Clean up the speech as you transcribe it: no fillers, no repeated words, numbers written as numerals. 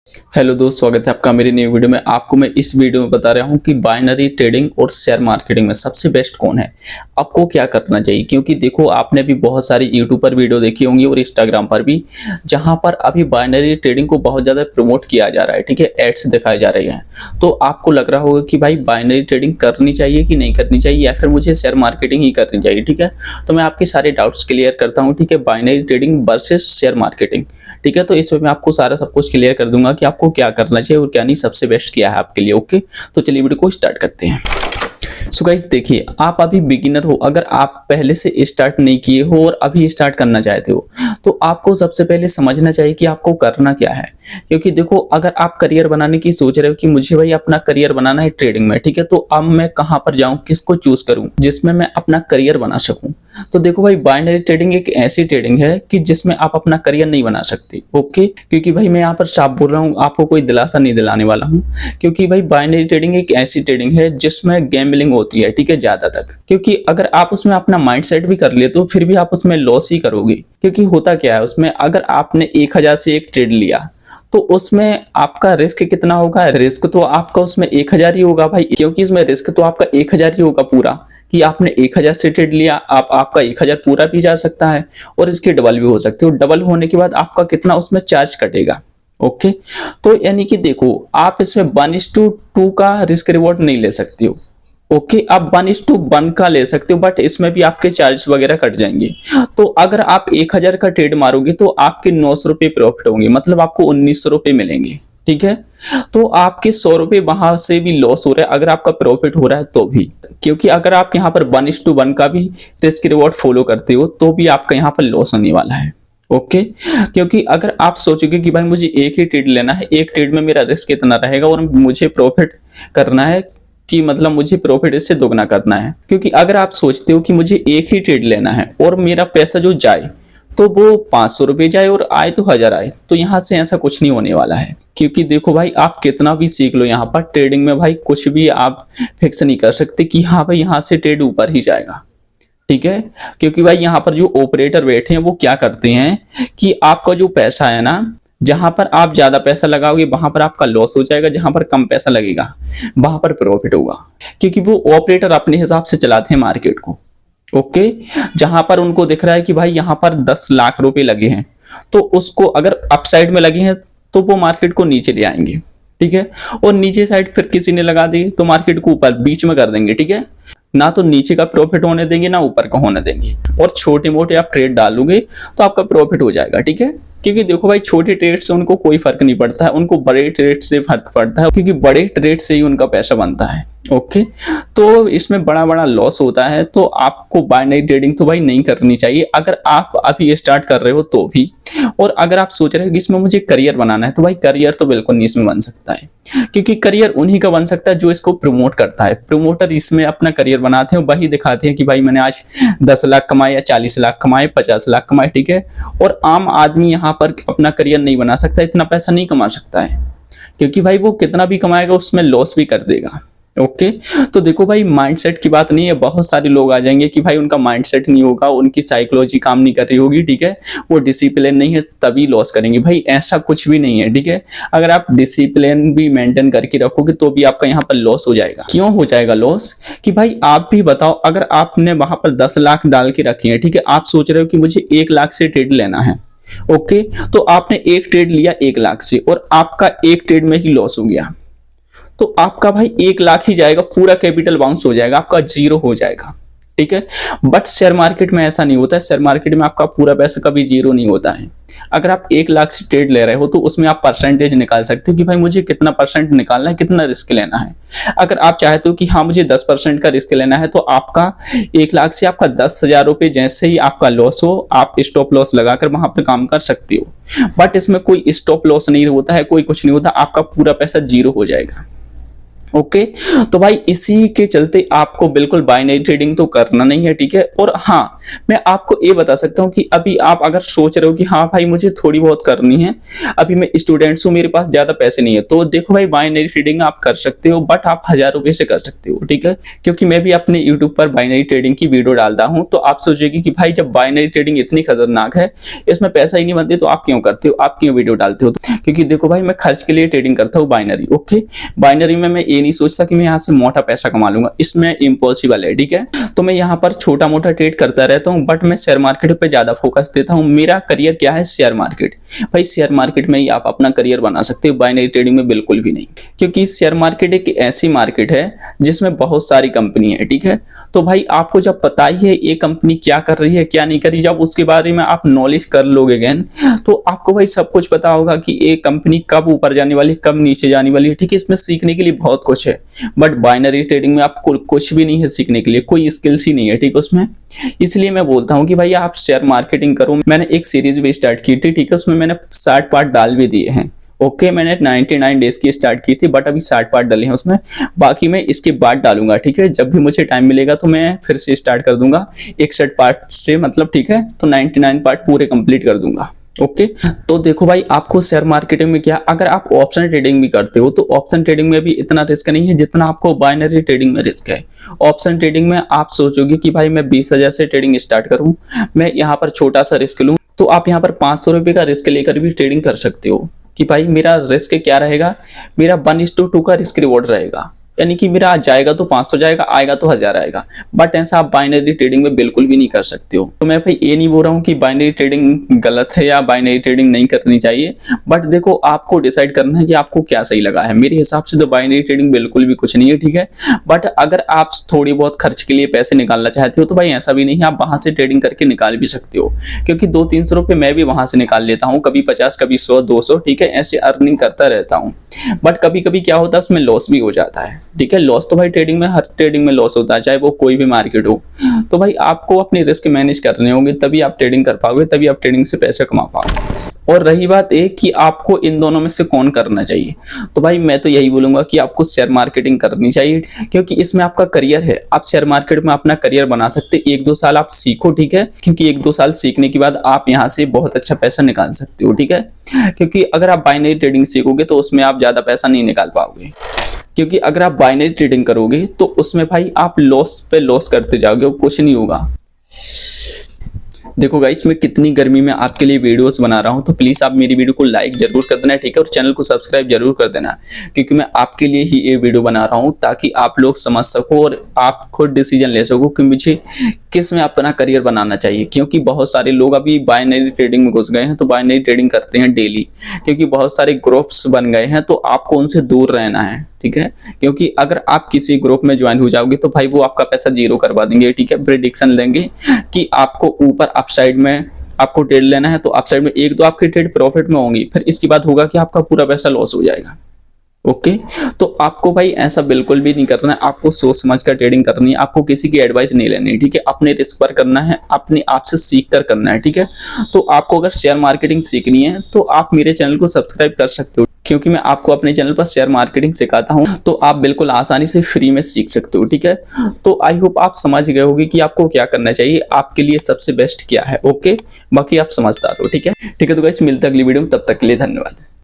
Hello दोस्त, स्वागत है आपका मेरी नई वीडियो में। आपको मैं इस वीडियो में बता रहा हूं कि बाइनरी ट्रेडिंग और शेयर मार्केटिंग में सबसे बेस्ट कौन है, आपको क्या करना चाहिए। क्योंकि देखो, आपने भी बहुत सारी यूट्यूब पर वीडियो देखी होंगी और इंस्टाग्राम पर भी, जहां पर अभी बाइनरी ट्रेडिंग को बहुत ज़्यादा प्रमोट किया जा रहा है। ठीक है, एड्स दिखाए जा रहे हैं। तो आपको लग रहा होगा कि भाई बाइनरी ट्रेडिंग करनी चाहिए कि नहीं करनी चाहिए, या फिर मुझे शेयर मार्केटिंग ही करनी चाहिए। ठीक है, तो मैं आपके सारे डाउट्स क्लियर करता हूँ। ठीक है, binary trading versus share marketing. ठीक है, तो इसमें मैं आपको सारा सब कुछ क्लियर कर दूंगा कि आपको क्या करना चाहिए और क्या नहीं, सबसे बेस्ट क्या है आपके लिए। ओके, तो चलिए वीडियो को स्टार्ट करते हैं। सो गाइस देखिए, आप अभी बिगिनर हो, अगर आप पहले से स्टार्ट नहीं किए हो और अभी स्टार्ट करना चाहते हो, तो आपको सबसे पहले समझना चाहिए कि आपको करना क्या है। क्योंकि देखो, अगर आप करियर बनाने की सोच रहे हो कि मुझे भाई अपना करियर बनाना है ट्रेडिंग में, ठीक है, तो अब मैं कहां पर जाऊं, किसको चूज करूं जिसमें मैं अपना करियर बना सकूं। तो देखो भाई, बाइनरी ट्रेडिंग एक ऐसी ट्रेडिंग है कि जिसमें आप अपना करियर नहीं बना सकते। ओके, क्योंकि भाई मैं यहाँ पर साफ बोल रहा हूँ, आपको कोई दिलासा नहीं दिलाने वाला हूँ। क्योंकि भाई बाइनरी ट्रेडिंग एक ऐसी ट्रेडिंग है जिसमें गैम्बलिंग होती है। ठीक है, ज्यादा तक, क्योंकि अगर आप उसमें अपना माइंडसेट भी कर लिए तो फिर भी आप उसमें लॉस ही करोगे। क्योंकि होता क्या है उसमें, अगर आपने 1000 से एक ट्रेड लिया तो उसमें आपका रिस्क कितना होगा। रिस्क तो आपका उसमें 1000 ही होगा भाई, क्योंकि इसमें रिस्क तो आपका 1000 ही होगा पूरा। कि आपने 1000 से ट्रेड लिया, आपका 1000 पूरा भी जा सकता है और इसके डबल भी हो सकते हो। डबल होने के बाद आपका कितना उसमें चार्ज कटेगा। ओके, तो यानी कि देखो, आप इसमें 1:2 का रिस्क रिवॉर्ड नहीं ले सकते हो। ओके, आप 1:1 का ले सकते हो, बट इसमें भी आपके चार्ज वगैरह कट जाएंगे। तो अगर आप 1000 का ट्रेड मारोगे तो आपके 900 रुपये प्रॉफिट होंगे, मतलब आपको 1900 रुपये मिलेंगे। ठीक है, तो आपके 100 रुपये वहां से भी लॉस हो रहा है, अगर आपका प्रॉफिट हो रहा है तो भी। क्योंकि अगर आप यहाँ पर 1:1 का भी रिस्क रिवॉर्ड फॉलो करते हो तो भी आपका यहाँ पर लॉस होने वाला है। ओके, क्योंकि अगर आप सोचोगे कि भाई मुझे एक ही ट्रेड लेना है, एक ट्रेड में मेरा रिस्क इतना रहेगा और मुझे प्रॉफिट करना है, कि मतलब मुझे प्रॉफिट इससे दोगुना करना है। क्योंकि अगर आप सोचते हो कि मुझे एक ही ट्रेड लेना है और मेरा पैसा जो जाए तो वो 500 रुपये जाए और आए तो 1000 आए, तो यहाँ से ऐसा कुछ नहीं होने वाला है। क्योंकि देखो भाई, आप कितना भी सीख लो, यहाँ पर ट्रेडिंग में भाई कुछ भी आप फिक्स नहीं कर सकते कि हाँ भाई यहाँ से ट्रेड ऊपर ही जाएगा। ठीक है, क्योंकि भाई यहाँ पर जो ऑपरेटर बैठे हैं वो क्या करते हैं कि आपका जो पैसा है ना, जहां पर आप ज्यादा पैसा लगाओगे वहां पर आपका लॉस हो जाएगा, जहां पर कम पैसा लगेगा वहां पर प्रॉफिट होगा। क्योंकि वो ऑपरेटर अपने हिसाब से चलाते हैं मार्केट को। ओके, जहां पर उनको दिख रहा है कि भाई यहाँ पर 10 लाख रुपए लगे हैं, तो उसको अगर अपसाइड में लगे हैं तो वो मार्केट को नीचे ले आएंगे। ठीक है, और नीचे साइड फिर किसी ने लगा दी तो मार्केट को ऊपर बीच में कर देंगे। ठीक है, ना तो नीचे का प्रॉफिट होने देंगे ना ऊपर का होने देंगे, और छोटे मोटे आप ट्रेड डालोगे तो आपका प्रॉफिट हो जाएगा। ठीक है, क्योंकि देखो भाई, छोटे ट्रेड से उनको कोई फर्क नहीं पड़ता है, उनको बड़े ट्रेड से फर्क पड़ता है, क्योंकि बड़े ट्रेड से ही उनका पैसा बनता है। ओके, तो इसमें बड़ा बड़ा लॉस होता है, तो आपको बाइनरी ट्रेडिंग तो भाई नहीं करनी चाहिए अगर आप अभी स्टार्ट कर रहे हो तो भी। और अगर आप सोच रहे हो कि इसमें मुझे करियर बनाना है, तो भाई करियर तो बिल्कुल नहीं इसमें बन सकता है। क्योंकि करियर उन्हीं का बन सकता है जो इसको प्रमोट करता है। प्रमोटर इसमें अपना करियर बनाते हैं, वही दिखाते हैं कि भाई मैंने आज 10 लाख कमाए या 40 लाख कमाए, 50 लाख कमाए। ठीक है, और आम आदमी यहाँ पर अपना करियर नहीं बना सकता, इतना पैसा नहीं कमा सकता है। क्योंकि भाई वो कितना भी कमाएगा उसमें लॉस भी कर देगा। ओके, तो देखो भाई, माइंडसेट की बात नहीं है। बहुत सारे लोग आ जाएंगे कि भाई उनका माइंडसेट नहीं होगा, उनकी साइकोलॉजी काम नहीं कर रही होगी। ठीक है, वो डिसिप्लिन नहीं है तभी लॉस करेंगे। भाई ऐसा कुछ भी नहीं है। ठीक है, अगर आप डिसिप्लिन भी मेंटेन करके रखोगे तो भी आपका यहाँ पर लॉस हो जाएगा। क्यों हो जाएगा लॉस, कि भाई आप भी बताओ, अगर आपने वहां पर 10 लाख डाल के रखी है, ठीक है, आप सोच रहे हो कि मुझे 1 लाख से ट्रेड लेना है। ओके, तो आपने एक ट्रेड लिया 1 लाख से और आपका एक ट्रेड में ही लॉस हो गया, तो आपका भाई 1 लाख ही जाएगा, पूरा कैपिटल बाउंस हो जाएगा, आपका जीरो हो जाएगा। ठीक है, बट शेयर मार्केट में ऐसा नहीं होता है। शेयर मार्केट में आपका पूरा पैसा कभी जीरो नहीं होता है। अगर आप 1 लाख से ट्रेड ले रहे हो तो उसमें आप परसेंटेज निकाल सकते हो कि भाई मुझे कितना परसेंट निकालना है, कितना रिस्क लेना है। अगर आप चाहते हो कि हाँ मुझे 10% का रिस्क लेना है, तो आपका 1 लाख से आपका 10,000 रुपये जैसे ही आपका लॉस हो, आप स्टॉप लॉस लगाकर वहां पर काम कर सकते हो। बट इसमें कोई स्टॉप लॉस नहीं होता है, कोई कुछ नहीं होता, आपका पूरा पैसा जीरो हो जाएगा। ओके। तो भाई इसी के चलते आपको बिल्कुल बाइनरी ट्रेडिंग तो करना नहीं है, ठीक है। और हाँ, मैं आपको ये बता सकता हूँ कि अभी आप अगर सोच रहे हो कि हाँ भाई मुझे थोड़ी बहुत करनी है, अभी मैं स्टूडेंट्स हूँ, मेरे पास ज्यादा पैसे नहीं है, तो देखो भाई बाइनरी ट्रेडिंग आप कर सकते हो, बट आप 1000 रुपए से कर सकते हो, ठीक है। क्योंकि मैं भी अपने यूट्यूब पर बाइनरी ट्रेडिंग की वीडियो डालता हूँ, तो आप सोचेगी कि भाई जब बाइनरी ट्रेडिंग इतनी खतरनाक है, इसमें पैसा ही नहीं बनती, तो आप क्यों करते हो, आप क्यों वीडियो डालते हो। क्योंकि देखो भाई मैं खर्च के लिए ट्रेडिंग करता हूँ बाइनरी, ओके। बाइनरी में मैं ये नहीं सोचता कि मैं यहाँ से मोटा पैसा कमा लूंगा, इसमें इम्पॉसिबल है, ठीक है। तो मैं यहाँ पर छोटा मोटा ट्रेड करता रहता हूँ, बट मैं शेयर मार्केट पे ज्यादा फोकस देता हूँ। मेरा करियर क्या है, शेयर मार्केट। भाई शेयर मार्केट में ही आप अपना करियर बना सकते हो, बाइनरी ट्रेडिंग में बिल्कुल भी नहीं। क्योंकि शेयर मार्केट एक ऐसी मार्केट है जिसमें बहुत सारी कंपनी है, ठीक है। तो भाई आपको जब पता ही है ये कंपनी क्या कर रही है क्या नहीं कर रही, जब उसके बारे में आप नॉलेज कर लोगे गैन, तो आपको भाई सब कुछ पता होगा कि ये कंपनी कब ऊपर जाने वाली है, कब नीचे जाने वाली है, ठीक है। इसमें सीखने के लिए बहुत कुछ है, बट बाइनरी ट्रेडिंग में आपको कुछ भी नहीं है सीखने के लिए, कोई स्किल्स ही नहीं है, ठीक है उसमें। इसलिए मैं बोलता हूँ कि भाई आप शेयर मार्केटिंग करो। मैंने एक सीरीज भी स्टार्ट की थी, ठीक है, उसमें मैंने 60 पार्ट डाल भी दिए हैं, ओके। मैंने 99 डेज की स्टार्ट की थी, बट अभी 60 पार्ट डले हैं उसमें, बाकी मैं इसके बाद डालूंगा, ठीक है। जब भी मुझे टाइम मिलेगा तो मैं फिर से स्टार्ट कर दूंगा 61 पार्ट से, मतलब ठीक है, तो 99 पार्ट पूरे कंप्लीट कर दूंगा, ओके। तो देखो भाई आपको शेयर मार्केटिंग में क्या, अगर आप ऑप्शन ट्रेडिंग भी करते हो तो ऑप्शन ट्रेडिंग में भी इतना रिस्क नहीं है जितना आपको बाइनरी ट्रेडिंग में रिस्क है। ऑप्शन ट्रेडिंग में आप सोचोगे कि भाई मैं 20,000 से ट्रेडिंग स्टार्ट करूं, मैं यहाँ पर छोटा सा रिस्क लूं, तो आप यहाँ पर 500 रुपए का रिस्क लेकर भी ट्रेडिंग कर सकते हो। कि भाई मेरा रिस्क क्या रहेगा, मेरा 1:2 का रिस्क रिवॉर्ड रहेगा, यानी कि मेरा जाएगा तो 500 जाएगा, आएगा तो 1000 आएगा। बट ऐसा आप बाइनरी ट्रेडिंग में बिल्कुल भी नहीं कर सकते हो। तो मैं भाई ये नहीं बोल रहा हूँ कि बाइनरी ट्रेडिंग गलत है या बाइनरी ट्रेडिंग नहीं करनी चाहिए, बट देखो आपको डिसाइड करना है कि आपको क्या सही लगा है। मेरे हिसाब से तो बाइनरी ट्रेडिंग बिल्कुल भी कुछ नहीं है, ठीक है। बट अगर आप थोड़ी बहुत खर्च के लिए पैसे निकालना चाहते हो तो भाई ऐसा भी नहीं है, आप वहां से ट्रेडिंग करके निकाल भी सकते हो। क्योंकि 200-300 रुपए मैं भी वहां से निकाल लेता हूँ, कभी 50, कभी 100-200, ठीक है, ऐसे अर्निंग करता रहता हूँ। बट कभी कभी क्या होता है उसमें लॉस भी हो जाता है, ठीक है। लॉस तो भाई ट्रेडिंग में, हर ट्रेडिंग में लॉस होता है, चाहे वो कोई भी मार्केट हो। तो भाई आपको अपने रिस्क मैनेज करने होंगे, तभी आप ट्रेडिंग कर पाओगे, तभी आप ट्रेडिंग से पैसे कमा पाओगे। और रही बात एक कि आपको इन दोनों में से कौन करना चाहिए, तो भाई मैं तो यही बोलूंगा कि आपको शेयर मार्केटिंग करनी चाहिए, क्योंकि इसमें आपका करियर है। आप शेयर मार्केट में अपना करियर बना सकते, 1-2 साल आप सीखो, ठीक है। क्योंकि 1-2 साल सीखने के बाद आप यहाँ से बहुत अच्छा पैसा निकाल सकते हो, ठीक है। क्योंकि अगर आप बाइनरी ट्रेडिंग सीखोगे तो उसमें आप ज्यादा पैसा नहीं निकाल पाओगे। क्योंकि अगर आप बाइनरी ट्रेडिंग करोगे तो उसमें भाई आप लॉस पे लॉस करते जाओगे, कुछ नहीं होगा। देखो गाइस मैं कितनी गर्मी में आपके लिए वीडियोस बना रहा हूं, तो प्लीज आप मेरी वीडियो को लाइक जरूर कर देना, ठीक है। और चैनल को सब्सक्राइब जरूर कर देना, क्योंकि मैं आपके लिए ही ये वीडियो बना रहा हूं, ताकि आप लोग समझ सको और आप खुद डिसीजन ले सको कि मुझे किस में अपना करियर बनाना चाहिए। क्योंकि बहुत सारे लोग अभी बाइनरी ट्रेडिंग में घुस गए हैं, तो बाइनरी ट्रेडिंग करते हैं डेली, क्योंकि बहुत सारे ग्रुप्स बन गए हैं, तो आपको उनसे दूर रहना है, ठीक है। क्योंकि अगर आप किसी ग्रुप में ज्वाइन हो जाओगे तो भाई वो आपका पैसा जीरो करवा देंगे, ठीक है। प्रेडिक्शन लेंगे कि आपको ऊपर अपसाइड में आपको ट्रेड लेना है, तो अपसाइड में 1-2 आपकी ट्रेड प्रॉफिट में होंगी, फिर इसके बाद होगा कि आपका पूरा पैसा लॉस हो जाएगा, ओके। तो आपको भाई ऐसा बिल्कुल भी नहीं करना है, आपको सोच समझ कर ट्रेडिंग करनी है, आपको किसी की एडवाइस नहीं लेनी है, ठीक है। अपने रिस्क पर करना है, अपने आप से सीख कर करना है, ठीक है। तो आपको अगर शेयर मार्केटिंग सीखनी है तो आप मेरे चैनल को सब्सक्राइब कर सकते हो, क्योंकि मैं आपको अपने चैनल पर शेयर मार्केटिंग सिखाता हूं, तो आप बिल्कुल आसानी से फ्री में सीख सकते हो, ठीक है। तो आई होप आप समझ गए होंगे कि आपको क्या करना चाहिए, आपके लिए सबसे बेस्ट क्या है, ओके। बाकी आप समझदार हो, ठीक है। ठीक है, तो गाइस मिलते हैं अगली वीडियो में, तब तक के लिए धन्यवाद।